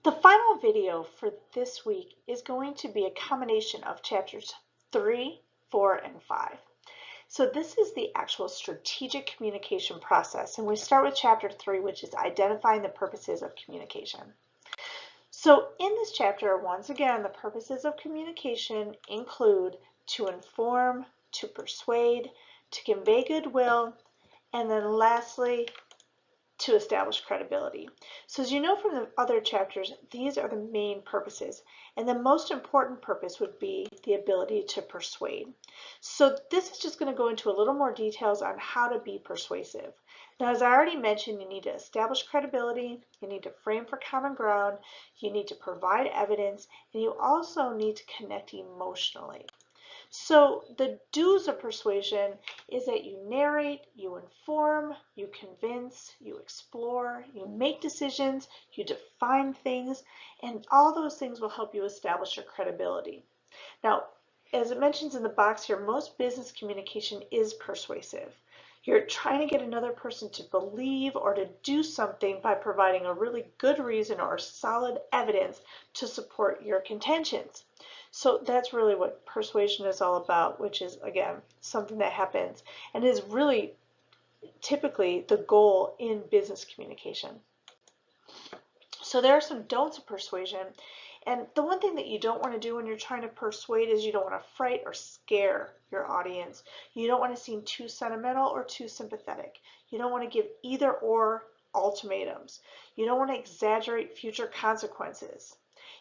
The final video for this week is going to be a combination of chapters 3, 4, and 5. So this is the actual strategic communication process, and we start with chapter 3, which is identifying the purposes of communication. So in this chapter, once again, the purposes of communication include to inform, to persuade, to convey goodwill, and then lastly, to establish credibility. So as you know from the other chapters, these are the main purposes, and the most important purpose would be the ability to persuade. So this is just going to go into a little more details on how to be persuasive. Now, as I already mentioned, you need to establish credibility, you need to frame for common ground, you need to provide evidence, and you also need to connect emotionally. So the do's of persuasion is that you narrate, you inform, you convince, you explore, you make decisions, you define things, and all those things will help you establish your credibility. Now, as it mentions in the box here, most business communication is persuasive. You're trying to get another person to believe or to do something by providing a really good reason or solid evidence to support your contentions. So that's really what persuasion is all about, which is, again, something that happens and is really typically the goal in business communication. So there are some don'ts of persuasion. And the one thing that you don't want to do when you're trying to persuade is you don't want to fright or scare your audience. You don't want to seem too sentimental or too sympathetic. You don't want to give either or ultimatums. You don't want to exaggerate future consequences.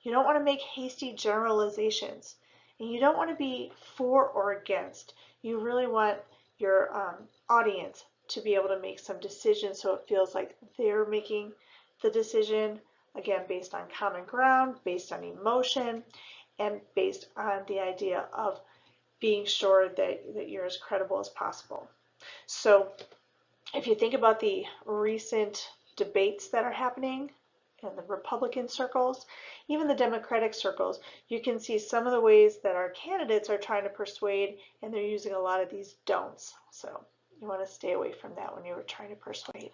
You don't want to make hasty generalizations. And you don't want to be for or against. You really want your audience to be able to make some decisions so it feels like they're making the decision, again, based on common ground, based on emotion, and based on the idea of being sure that you're as credible as possible. So if you think about the recent debates that are happening in the Republican circles, even the Democratic circles, you can see some of the ways that our candidates are trying to persuade, and they're using a lot of these don'ts. So you want to stay away from that when you're trying to persuade.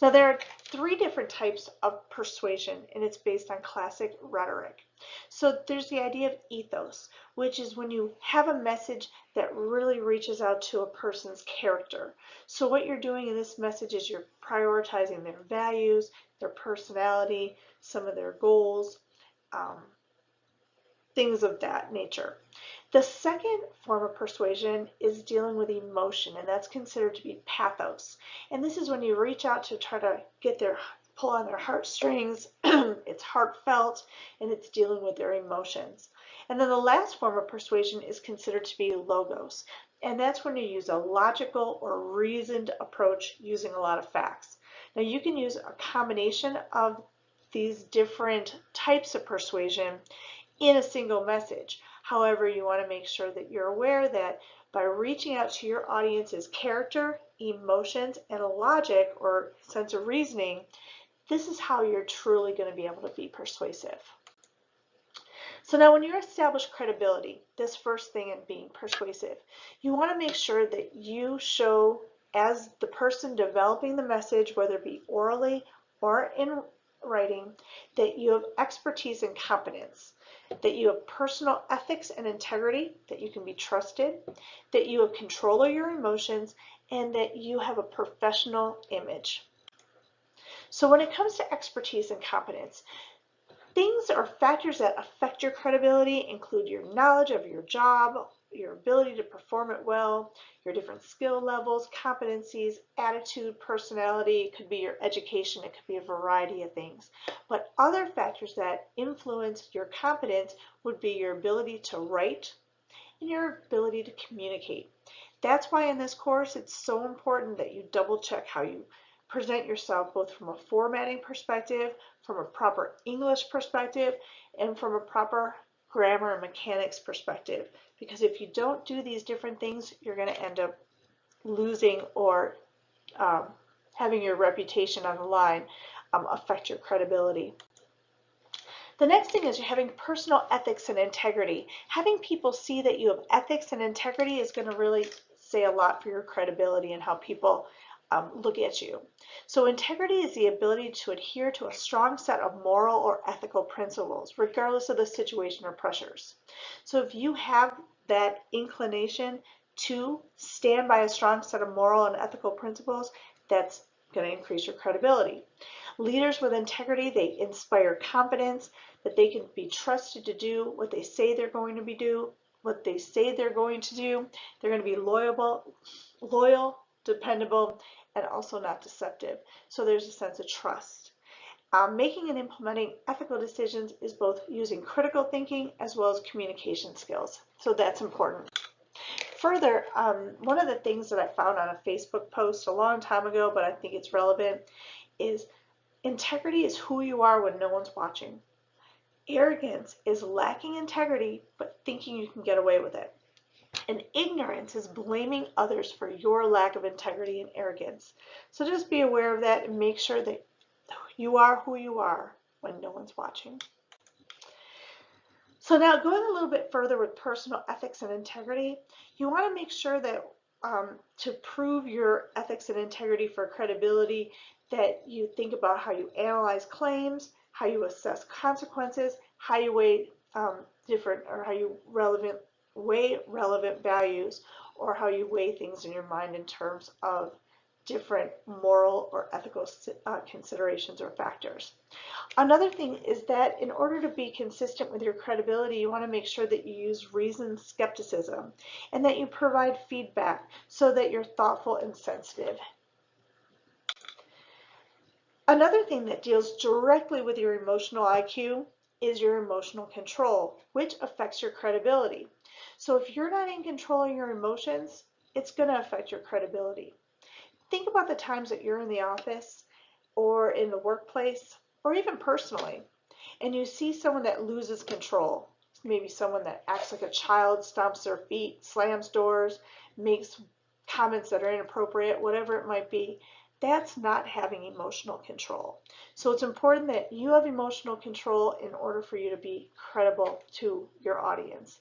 Now, there are 3 different types of persuasion, and it's based on classic rhetoric. So there's the idea of ethos, which is when you have a message that really reaches out to a person's character. So what you're doing in this message is you're prioritizing their values, their personality, some of their goals, things of that nature. The second form of persuasion is dealing with emotion, and that's considered to be pathos. And this is when you reach out to try to pull on their heartstrings. It's heartfelt, and it's dealing with their emotions. And then the last form of persuasion is considered to be logos, and that's when you use a logical or reasoned approach using a lot of facts. Now, you can use a combination of these different types of persuasion in a single message. However, you want to make sure that you're aware that by reaching out to your audience's character, emotions, and logic or sense of reasoning, this is how you're truly going to be able to be persuasive. So now when you establish credibility, this first thing in being persuasive, you want to make sure that you show as the person developing the message, whether it be orally or in writing, that you have expertise and competence, that you have personal ethics and integrity, that you can be trusted, that you have control of your emotions, and that you have a professional image. So when it comes to expertise and competence, things or factors that affect your credibility include your knowledge of your job, your ability to perform it well, your different skill levels, competencies, attitude, personality. It could be your education. It could be a variety of things. But other factors that influence your competence would be your ability to write and your ability to communicate. That's why in this course it's so important that you double check how you present yourself, both from a formatting perspective, from a proper English perspective, and from a proper grammar and mechanics perspective. Because if you don't do these different things, you're going to end up losing or having your reputation on the line affect your credibility. The next thing is you're having personal ethics and integrity. Having people see that you have ethics and integrity is going to really say a lot for your credibility and how people look at you. So integrity is the ability to adhere to a strong set of moral or ethical principles, regardless of the situation or pressures. So if you have that inclination to stand by a strong set of moral and ethical principles, that's going to increase your credibility. Leaders with integrity, they inspire confidence that they can be trusted to do what they say they're going to do. They're going to be loyal, dependable, and also not deceptive. So there's a sense of trust. Making and implementing ethical decisions is both using critical thinking as well as communication skills. So that's important. Further, one of the things that I found on a Facebook post a long time ago, but I think it's relevant, is integrity is who you are when no one's watching. Arrogance is lacking integrity, but thinking you can get away with it. And ignorance is blaming others for your lack of integrity and arrogance. So just be aware of that and make sure that you are who you are when no one's watching. So now going a little bit further with personal ethics and integrity, you want to make sure that to prove your ethics and integrity for credibility, that you think about how you analyze claims, how you assess consequences, how you weigh weigh relevant values, or how you weigh things in your mind in terms of different moral or ethical considerations or factors. Another thing is that in order to be consistent with your credibility, you want to make sure that you use reasoned skepticism and that you provide feedback so that you're thoughtful and sensitive. Another thing that deals directly with your emotional IQ is your emotional control, which affects your credibility. So if you're not in control of your emotions, it's going to affect your credibility. Think about the times that you're in the office or in the workplace or even personally, and you see someone that loses control. Maybe someone that acts like a child, stomps their feet, slams doors, makes comments that are inappropriate, whatever it might be. That's not having emotional control. So it's important that you have emotional control in order for you to be credible to your audience.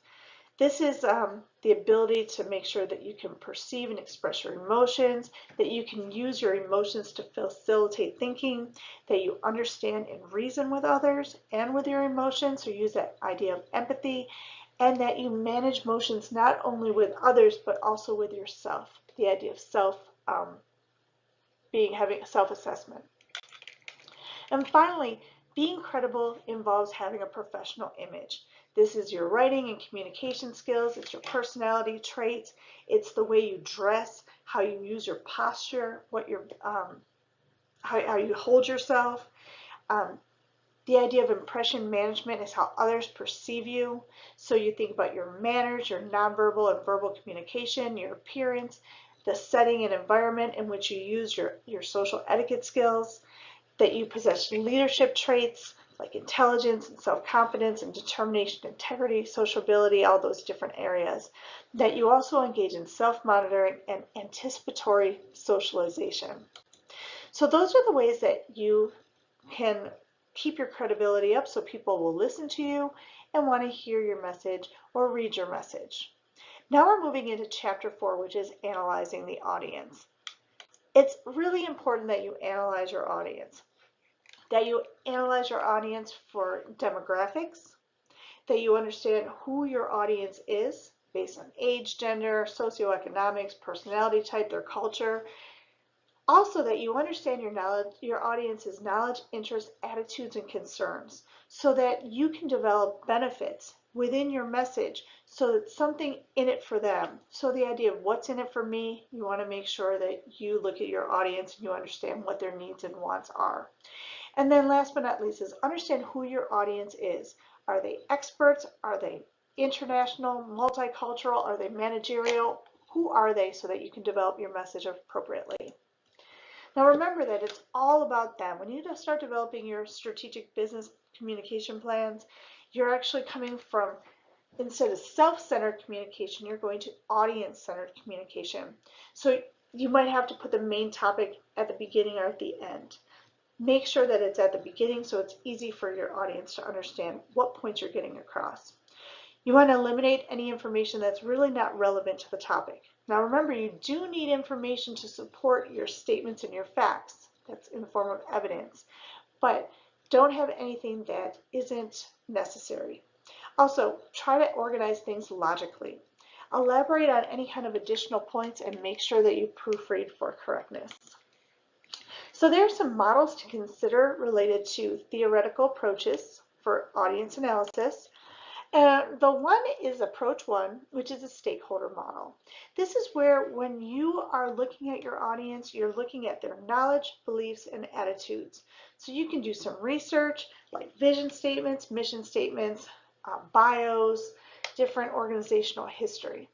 This is the ability to make sure that you can perceive and express your emotions, that you can use your emotions to facilitate thinking, that you understand and reason with others and with your emotions, so use that idea of empathy, and that you manage emotions not only with others but also with yourself, the idea of having a self-assessment. And finally, being credible involves having a professional image. This is your writing and communication skills, it's your personality traits, it's the way you dress, how you use your posture, how you hold yourself. The idea of impression management is how others perceive you. So you think about your manners, your nonverbal and verbal communication, your appearance, the setting and environment in which you use your social etiquette skills, that you possess leadership traits like intelligence and self-confidence and determination, integrity, sociability, all those different areas, that you also engage in self-monitoring and anticipatory socialization. So those are the ways that you can keep your credibility up so people will listen to you and want to hear your message or read your message. Now we're moving into chapter 4, which is analyzing the audience. It's really important that you analyze your audience. That you analyze your audience for demographics, that you understand who your audience is based on age, gender, socioeconomics, personality type, their culture. Also that you understand your audience's knowledge, interests, attitudes, and concerns so that you can develop benefits within your message so it's something in it for them. So the idea of what's in it for me, you want to make sure that you look at your audience and you understand what their needs and wants are. And then last but not least is understand who your audience is. Are they experts? Are they international, multicultural? Are they managerial? Who are they so that you can develop your message appropriately? Now remember that it's all about them. When you start developing your strategic business communication plans, you're actually coming from, instead of self-centered communication, you're going to audience-centered communication. So you might have to put the main topic at the beginning or at the end. Make sure that it's at the beginning so it's easy for your audience to understand what points you're getting across. You want to eliminate any information that's really not relevant to the topic. Now remember, you do need information to support your statements and your facts. That's in the form of evidence. But don't have anything that isn't necessary. Also, try to organize things logically. Elaborate on any kind of additional points and make sure that you proofread for correctness. So there are some models to consider related to theoretical approaches for audience analysis. The one is approach one, which is a stakeholder model. This is where when you are looking at your audience, you're looking at their knowledge, beliefs, and attitudes. So you can do some research like vision statements, mission statements, bios, different organizational history.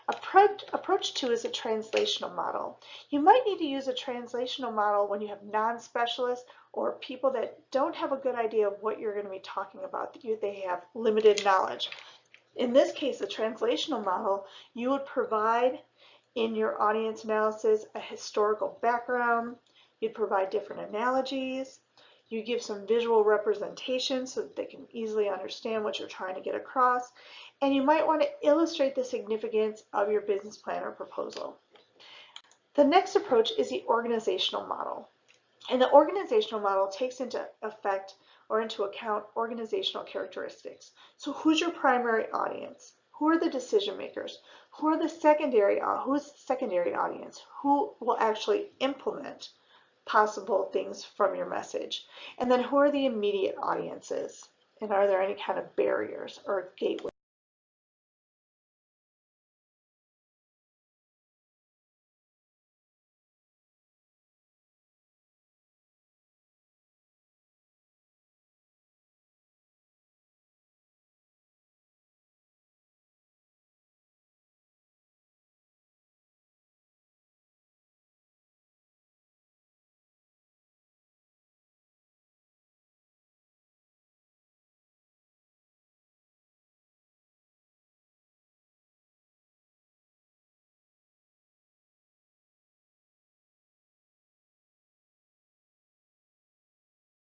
Approach two is a translational model. You might need to use a translational model when you have non-specialists or people that don't have a good idea of what you're going to be talking about, they have limited knowledge. In this case, a translational model, you would provide in your audience analysis a historical background, you'd provide different analogies, you give some visual representation so that they can easily understand what you're trying to get across, and you might want to illustrate the significance of your business plan or proposal. The next approach is the organizational model. And the organizational model takes into account organizational characteristics. So who's your primary audience? Who are the decision makers? Who's the secondary audience? Who will actually implement possible things from your message? And then who are the immediate audiences? And are there any kind of barriers or gateways?